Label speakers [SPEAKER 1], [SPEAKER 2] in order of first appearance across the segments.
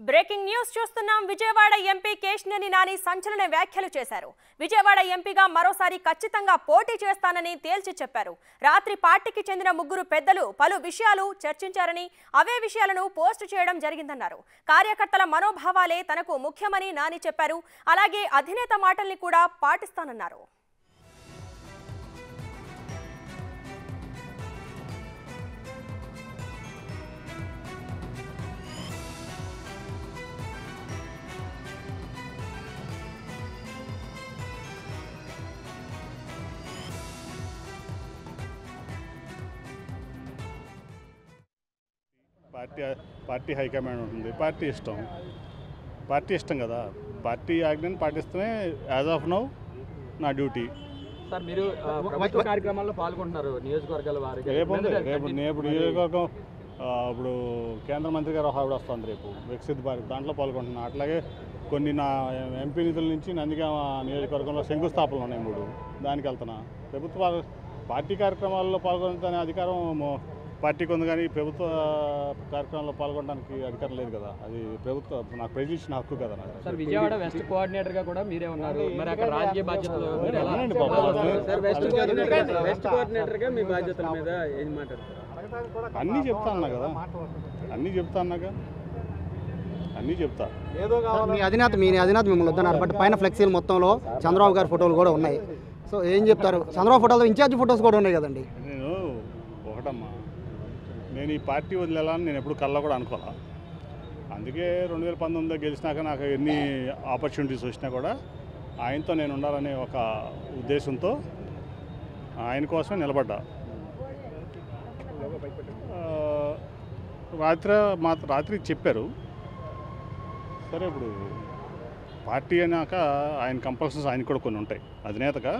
[SPEAKER 1] Breaking news చూస్తున్నాం. Vijayawada MP Kesineni Nani సంచలన వ్యాఖ్యలు చేశారు. విజయవాడ ఎంపీగా మరోసారి ఖచ్చితంగా పోటీ చేస్తానని తేల్చి చెప్పారు. రాత్రి పార్టీకి చెందిన ముగ్గురు పెద్దలు పలు విషయాలు చర్చించారని, అవే విషయాలను పోస్ట్ చేయడం జరిగిందన్నారు. కార్యకర్తల మనోభావాలే తనకు ముఖ్యమని నాని చెప్పారు. అలాగే అధినేత మాటల్ని కూడా పాటిస్తానన్నారు.
[SPEAKER 2] పార్టీ హైకమాండ్ ఉంటుంది. పార్టీ ఇష్టం కదా. పార్టీ ఆజ్ఞని పాటిస్తూనే యాజ్ ఆఫ్ నౌ నా డ్యూటీ.
[SPEAKER 3] సార్ మీరు ప్రభుత్వ కార్యక్రమాల్లో పాల్గొంటున్నారు నియోజకవర్గాల వారికి.
[SPEAKER 2] రేపు నియోజకవర్గం ఇప్పుడు కేంద్ర మంత్రి గారు ఆవిడ వస్తుంది రేపు వికసిత్ భారత్, దాంట్లో పాల్గొంటున్నాను. అట్లాగే కొన్ని నా ఎంపీ నిధుల నుంచి నందిగామ నియోజకవర్గంలో శంకుస్థాపనలు ఉన్నాయి 3, దానికి వెళ్తున్నా. ప్రభుత్వ పార్టీ కార్యక్రమాల్లో పాల్గొనే అధికారం పార్టీకి ఉంది, కానీ ప్రభుత్వ కార్యక్రమాల్లో పాల్గొనడానికి అధికారం లేదు కదా. అది ప్రభుత్వ నాకు ప్రజలిచ్చిన హక్కు కదా.
[SPEAKER 3] సార్ విజయవాడ వెస్ట్ కోఆర్డినేటర్గా కూడా మీరే ఉన్నారు, మరి అక్కడ రాజకీయ బాధ్యతలు వెస్ట్ కోఆర్డినేటర్గా మీ బాధ్యతల మీద ఏం మాట్లాడతారు?
[SPEAKER 2] అన్నీ చెప్తా అన్నా కదా, అన్నీ చెప్తా.
[SPEAKER 4] మీ అధినేత మిమ్మల్ని వద్దన్నారు, బట్ పైన ఫ్లెక్సీలు మొత్తంలో చంద్రబాబు గారి ఫోటోలు కూడా ఉన్నాయి. సో ఏం చెప్తారు? చంద్రబాబు ఫోటోలో ఇన్ఛార్జ్ ఫోటోస్ కూడా ఉన్నాయి కదండి.
[SPEAKER 2] నేను ఈ పార్టీ వదిలేయాలని నేను ఎప్పుడు కళ్ళ కూడా అనుకోవాలా. అందుకే 2019లో గెలిచినాక నాకు ఎన్ని ఆపర్చునిటీస్ వచ్చినా కూడా ఆయనతో నేను ఉండాలనే ఒక ఉద్దేశంతో ఆయన కోసమే నిలబడ్డా. రాత్రి చెప్పారు. సరే, ఇప్పుడు పార్టీ అయినాక ఆయన కంపల్సరీస్ ఆయన కూడా కొన్ని ఉంటాయి. అధినేతగా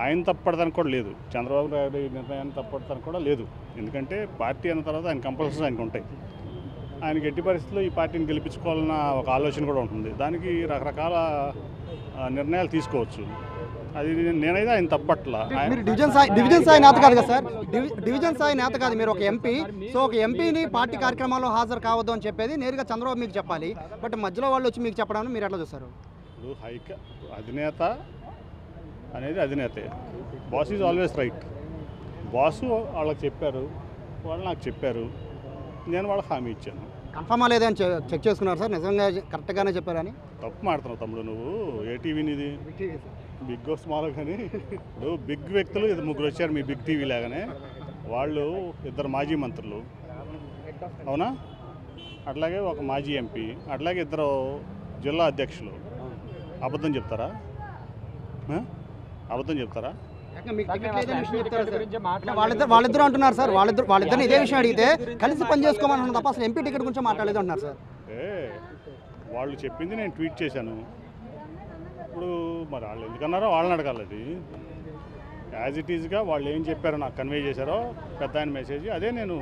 [SPEAKER 2] ఆయన తప్పడదానికి కూడా లేదు, చంద్రబాబు నాయుడు నిర్ణయాన్ని తప్పడదానికి కూడా లేదు. ఎందుకంటే పార్టీ అన్న తర్వాత ఆయన కంపల్సరీస్ ఆయనకు ఉంటాయి. ఆయనకి ఎట్టి పరిస్థితుల్లో ఈ పార్టీని గెలిపించుకోవాలన్న ఒక ఆలోచన కూడా ఉంటుంది. దానికి రకరకాల నిర్ణయాలు తీసుకోవచ్చు. అది నేనైతే ఆయన తప్పట్లా.
[SPEAKER 4] మీరు డివిజన్ స్థాయి నేత కాదు కదా సార్, డివిజన్ స్థాయి నేత కాదు, మీరు ఒక ఎంపీ. సో ఒక ఎంపీని పార్టీ కార్యక్రమాల్లో హాజరు కావద్దు అని చెప్పేది నేరుగా చంద్రబాబు మీకు చెప్పాలి, బట్ మధ్యలో వాళ్ళు వచ్చి మీకు చెప్పడానికి మీరు ఎట్లా చూస్తారు?
[SPEAKER 2] ఇప్పుడు అధినేత అనేది అధినేతే. Boss is always right. Boss వాళ్ళకి చెప్పారు, వాళ్ళు నాకు చెప్పారు, నేను వాళ్ళకి హామీ ఇచ్చాను.
[SPEAKER 4] కన్ఫర్మా లేదని చెక్ చేసుకున్నారు సార్, నిజంగా కరెక్ట్గానే చెప్పారని?
[SPEAKER 2] తప్పు మాడుతున్నావు తమ్ముడు నువ్వు. ఏ టీవీని ఇది? బిగ్ స్మాల్ కానీ ఇప్పుడు బిగ్ వ్యక్తులు 3 వచ్చారు మీ బిగ్ టీవీ లాగానే. వాళ్ళు 2 మాజీ మంత్రులు, అవునా? అట్లాగే ఒక మాజీ ఎంపీ, అట్లాగే 2 జిల్లా అధ్యక్షులు. అబద్ధం చెప్తారా?
[SPEAKER 4] వాళ్ళిద్దరు అంటున్నారు సార్, వాళ్ళిద్దరిని ఇదే విషయం అడిగితే కలిసి పనిచేసుకోమని తప్ప అసలు ఎంపీ టికెట్ గురించి మాట్లాడలేదు అంటున్నారు సార్.
[SPEAKER 2] వాళ్ళు చెప్పింది నేను ట్వీట్ చేశాను. ఇప్పుడు మరి వాళ్ళు ఎందుకన్నారో వాళ్ళని అడగాలి. అది యాజ్ ఇట్ ఈజ్గా వాళ్ళు ఏం చెప్పారో నాకు కన్వే చేశారో పెద్ద ఆయన మెసేజ్, అదే నేను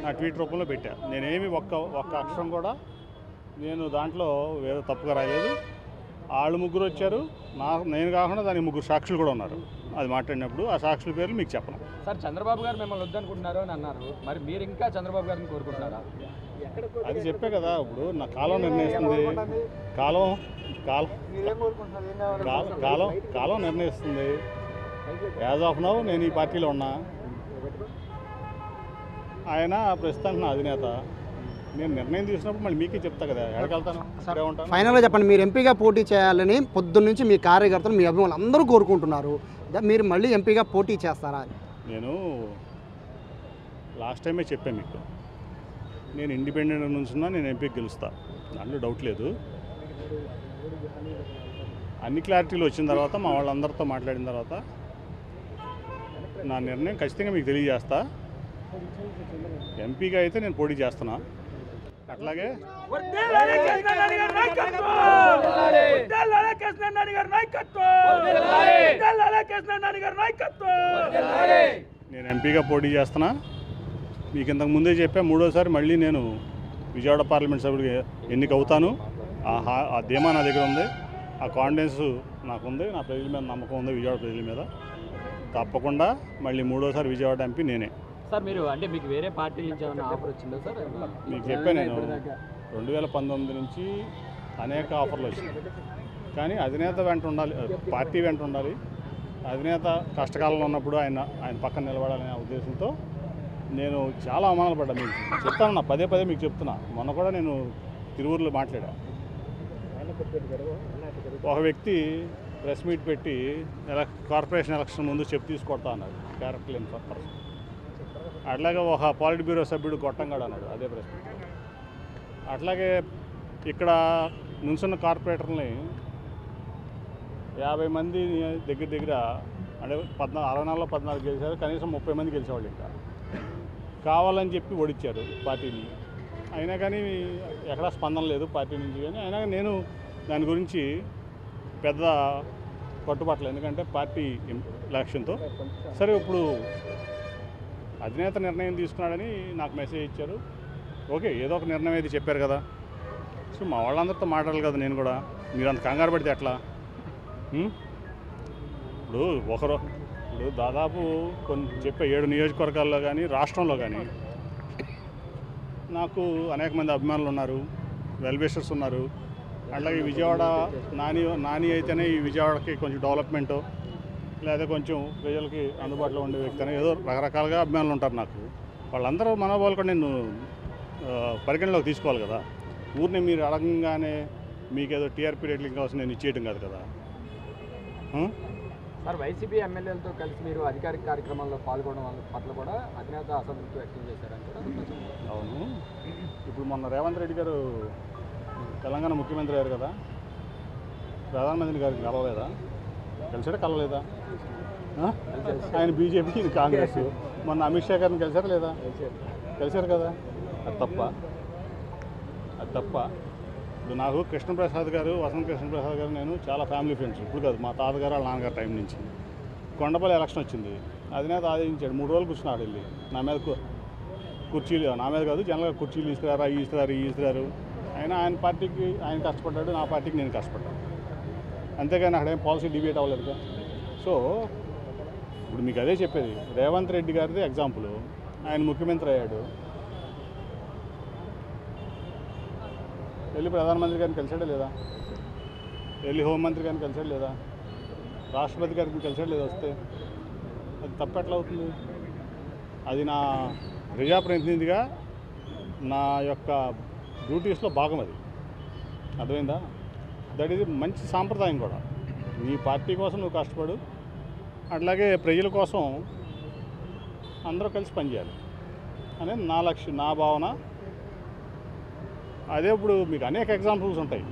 [SPEAKER 2] నా ట్వీట్ రూపంలో పెట్టా. నేనేమి ఒక్క అక్షరం కూడా నేను దాంట్లో వేరే తప్పుగా రాయలేదు. వాళ్ళు 3 వచ్చారు, నేను కాకుండా దానికి 3 సాక్షులు కూడా ఉన్నారు. అది మాట్లాడినప్పుడు ఆ సాక్షుల పేర్లు మీకు చెప్పను.
[SPEAKER 3] సార్ చంద్రబాబు గారు మిమ్మల్ని వద్దనుకుంటున్నారు అని అన్నారు, మరి మీరు ఇంకా చంద్రబాబు గారిని కోరుకుంటున్నారా?
[SPEAKER 2] అది చెప్పే కదా, ఇప్పుడు నా కాలం నిర్ణయిస్తుంది. కాలం నిర్ణయిస్తుంది. యాజ్ ఆఫ్ నౌ నేను ఈ పార్టీలో ఉన్నా. ఆయన ప్రస్తుతానికి నా అధినేత. నేను నిర్ణయం తీసుకున్నప్పుడు మళ్ళీ మీకే చెప్తా కదా, ఎక్కడికెళ్తాను.
[SPEAKER 4] ఫైనల్గా చెప్పండి, మీరు ఎంపీగా పోటీ చేయాలని పొద్దున్న నుంచి మీ కార్యకర్తలు, మీ అభిమానులు అందరూ కోరుకుంటున్నారు. మీరు మళ్ళీ ఎంపీగా పోటీ చేస్తారా?
[SPEAKER 2] నేను లాస్ట్ టైమే చెప్పాను మీకు, నేను ఇండిపెండెంట్ నుంచున్నా, నేను ఎంపీకి గెలుస్తా, దాంట్లో డౌట్ లేదు. అన్ని క్లారిటీలు వచ్చిన తర్వాత, మా వాళ్ళందరితో మాట్లాడిన తర్వాత నా నిర్ణయం ఖచ్చితంగా మీకు తెలియజేస్తా. ఎంపీగా అయితే నేను పోటీ చేస్తున్నా. అట్లాగే నేను ఎంపీగా పోటీ చేస్తున్నా. మీకు ఇంతకు ముందే చెప్పా, 3వసారి మళ్ళీ నేను విజయవాడ పార్లమెంట్ సభ్యుడికి ఎన్నిక అవుతాను. ఆ ధీమా నా దగ్గర ఉంది, ఆ కాన్ఫిడెన్స్ నాకుంది, నా ప్రజల మీద నమ్మకం ఉంది, విజయవాడ ప్రజల మీద. తప్పకుండా మళ్ళీ 3వసారి విజయవాడ ఎంపీ నేనే.
[SPEAKER 3] సార్ మీరు అంటే మీకు వేరే పార్టీ నుంచి ఏమైనా ఆఫర్ వచ్చిందా సార్?
[SPEAKER 2] మీకు చెప్పాను నేను 2019 నుంచి అనేక ఆఫర్లు వచ్చినాయి. కానీ అధినేత వెంట ఉండాలి, పార్టీ వెంట ఉండాలి. అధినేత కష్టకాలంలో ఉన్నప్పుడు ఆయన పక్కన నిలబడాలనే ఉద్దేశంతో నేను చాలా అవమానాలు పడ్డా. మీకు చెప్తాను, పదే మీకు చెప్తున్నా. మొన్న కూడా నేను తిరువూరులో మాట్లాడా. ఒక వ్యక్తి ప్రెస్ మీట్ పెట్టి కార్పొరేషన్ ఎలక్షన్ ముందు చెప్పు తీసుకొడతా అన్నాడు, క్యారెక్టర్ లేని పర్సన్. అట్లాగే ఒక పాలిట్ బ్యూరో సభ్యుడు గొట్టంగాడు అన్నాడు అదే ప్రెస్ మీట్. అట్లాగే ఇక్కడ నుంచున్న కార్పొరేటర్ని 50 మంది దగ్గర అంటే 64లో 14 గెలిచారు, కనీసం 30 మంది గెలిచేవాళ్ళు. ఇంకా కావాలని చెప్పి ఓడించారు పార్టీని. అయినా కానీ ఎక్కడా స్పందన లేదు పార్టీ నుంచి. కానీ అయినా నేను దాని గురించి పెద్ద పట్టుబట్టలేదు, ఎందుకంటే పార్టీ లక్ష్యంతో. సరే, ఇప్పుడు అధినేత నిర్ణయం తీసుకున్నాడని నాకు మెసేజ్ ఇచ్చారు. ఓకే, ఏదో ఒక నిర్ణయం అయితే చెప్పారు కదా. సో మా వాళ్ళందరితో మాట్లాడాలి కదా నేను కూడా. మీరు అంత కంగారు పడితే ఎట్లా? ఇప్పుడు దాదాపు కొన్ని చెప్పే 7 నియోజకవర్గాల్లో కానీ రాష్ట్రంలో కానీ నాకు అనేక మంది అభిమానులు ఉన్నారు, వెల్విషర్స్ ఉన్నారు. అట్లాగే విజయవాడ నాని అయితేనే ఈ విజయవాడకి కొంచెం డెవలప్మెంటు, లేదా కొంచెం ప్రజలకి అందుబాటులో ఉండే వ్యక్తి అని ఏదో రకరకాలుగా అభిమానులు ఉంటారు నాకు. వాళ్ళందరూ మనోభావాలు కూడా నేను పరిగణలోకి తీసుకోవాలి కదా. ఊరిని మీరు అడగంగానే మీకేదో టీఆర్పీ రేట్లింగ్ కావాల్సిన నేను ఇచ్చేయటం కాదు కదా.
[SPEAKER 3] సార్, వైసీపీ ఎమ్మెల్యేలతో కలిసి మీరు అధికారిక కార్యక్రమాల్లో పాల్గొనడం పట్ల కూడా అధినేత అసంతృప్తి వ్యక్తం చేశారని కూడా.
[SPEAKER 2] అవును, ఇప్పుడు మొన్న రేవంత్ రెడ్డి గారు తెలంగాణ ముఖ్యమంత్రి అయ్యారు కదా, ప్రధానమంత్రి గారికి కలవలేదా? కలవలేదా? ఆయన బీజేపీ, ఇది కాంగ్రెస్. మొన్న అమిత్ షా గారిని కలిసారా లేదా? కలిశారు కదా. అది తప్ప. ఇప్పుడు నాకు కృష్ణప్రసాద్ గారు, వసంత కృష్ణప్రసాద్ గారు, నేను చాలా ఫ్యామిలీ ఫ్రెండ్స్. ఇప్పుడు కాదు, మా తాతగారు వాళ్ళ నాన్నగారు టైం నుంచి. కొండపల్లి ఎలక్షన్ వచ్చింది, అధినేత ఆదేశించాడు 3 రోజులు కూర్చున్నాడు వెళ్ళి నా మీద కుర్చీలు. నా మీద కాదు, జనరల్గా కుర్చీలు ఇస్తున్నారు. ఆయన పార్టీకి ఆయన కష్టపడ్డాడు, నా పార్టీకి నేను కష్టపడ్డాను. అంతేగాని అక్కడేం పాలసీ డిబేట్ అవ్వలేదుగా. సో ఇప్పుడు మీకు అదే చెప్పేది. రేవంత్ రెడ్డి గారిది ఎగ్జాంపుల్. ఆయన ముఖ్యమంత్రి అయ్యాడు, వెళ్ళి ప్రధానమంత్రి గారిని కలిసాడా లేదా? వెళ్ళి హోంమంత్రి గారిని కలిసాడు లేదా? రాష్ట్రపతి గారిని కలిసాడు లేదా? వస్తే అది తప్పెట్లా అవుతుంది? అది నా ప్రజాప్రతినిధిగా నా యొక్క డ్యూటీస్లో భాగం. అది అర్థమైందా? దట్ ఈజ్ మంచి సాంప్రదాయం కూడా. నీ పార్టీ కోసం నువ్వు కష్టపడు, అట్లాగే ప్రజల కోసం అందరూ కలిసి పనిచేయాలి అనేది నా లక్ష్యం, నా భావన. అదే ఇప్పుడు మీకు అనేక ఎగ్జాంపుల్స్ ఉంటాయి.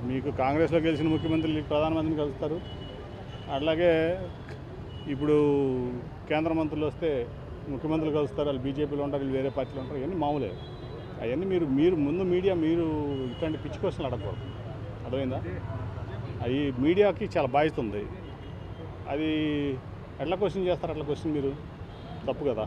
[SPEAKER 2] మీకు కాంగ్రెస్లో గెలిచిన ముఖ్యమంత్రులు ప్రధానమంత్రిని కలుస్తారు. అట్లాగే ఇప్పుడు కేంద్ర మంత్రులు వస్తే ముఖ్యమంత్రులు కలుస్తారు, వాళ్ళు బీజేపీలో ఉంటారు, వీళ్ళు వేరే పార్టీలో ఉంటారు. ఇవన్నీ మామూలే. అవన్నీ మీరు ముందు మీడియా మీరు ఇట్లాంటి పిచ్చి క్వశ్చన్లు అడగకూడదు. అర్థమైందా? అవి మీడియాకి చాలా బాధ్యత ఉంది. అది ఎట్లా క్వశ్చన్ చేస్తారు? అట్లా క్వశ్చన్ మీరు తప్పు కదా.